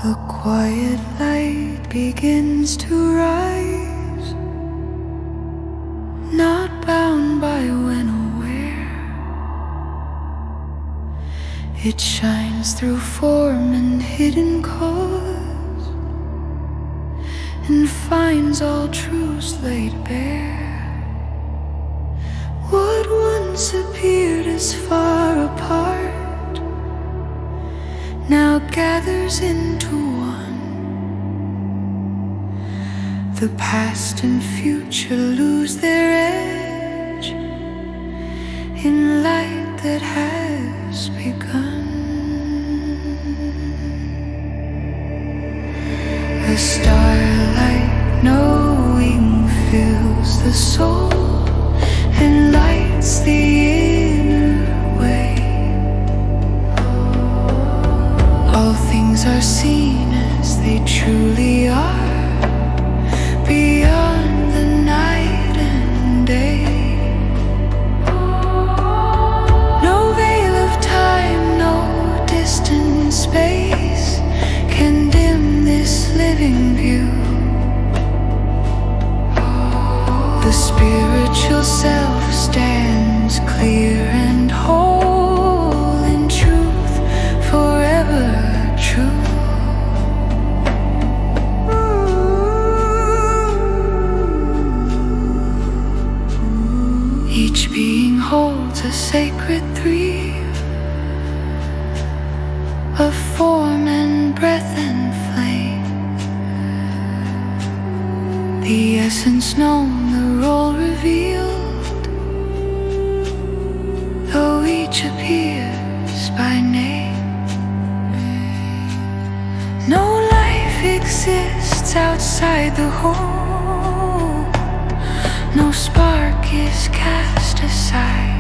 A quiet light begins to rise, not bound by when or where. It shines through form and hidden cause, and finds all truths laid bare. What once appeared as far apart now gathers into one. The past and future lose their edge in light that has begun. The starlight knowing fills the soul and lights the inner way. All things are seen as they truly are, beyond the night and day. No veil of time, no distant space can dim this living view. The spiritual self stands clear and whole in truth, forever true. Each being holds a sacred three of form and breath and flame. The essence known, the role revealed, though each appears by name. No life exists outside the whole, no spark is cast aside.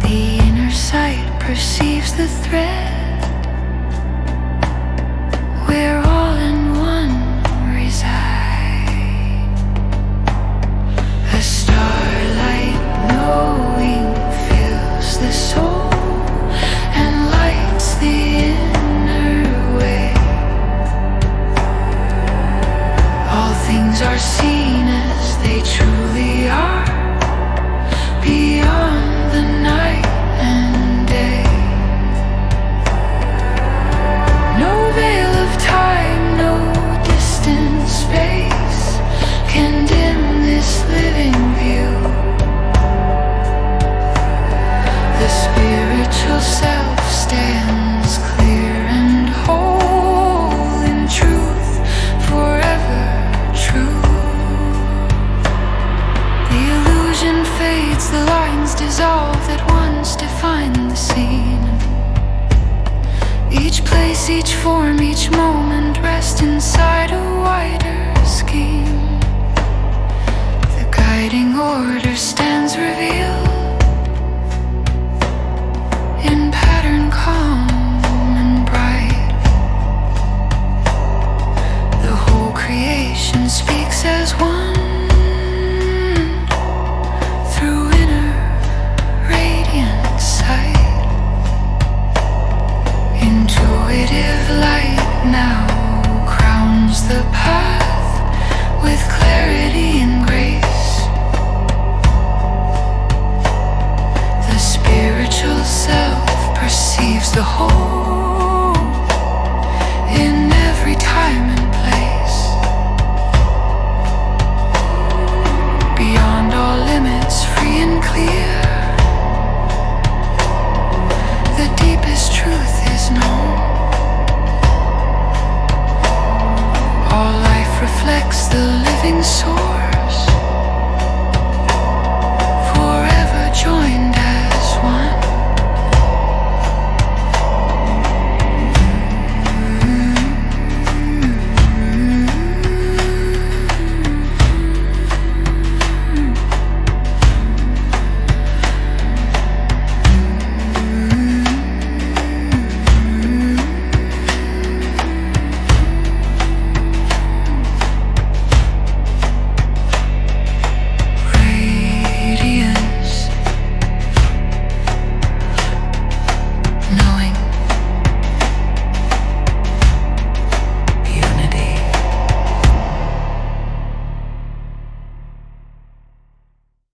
The inner sight perceives the thread where all in one reside. A starlight knowing fills the soul and lights the inner way. All things are seen as they truly are, beyond the night and day. No veil of time, no distant space can dim this living view. The spiritual self stands clear and whole in truth, forever true. The illusion fades, the lines dissolve that once defined the scene. Each place, each form, each moment rest inside a wider scheme. The guiding order stands revealed in pattern calm and bright. The whole creation speaks as one through inner radiant sight. Intuitive light now crowns the path with clarity and grace. The spiritual self perceives the whole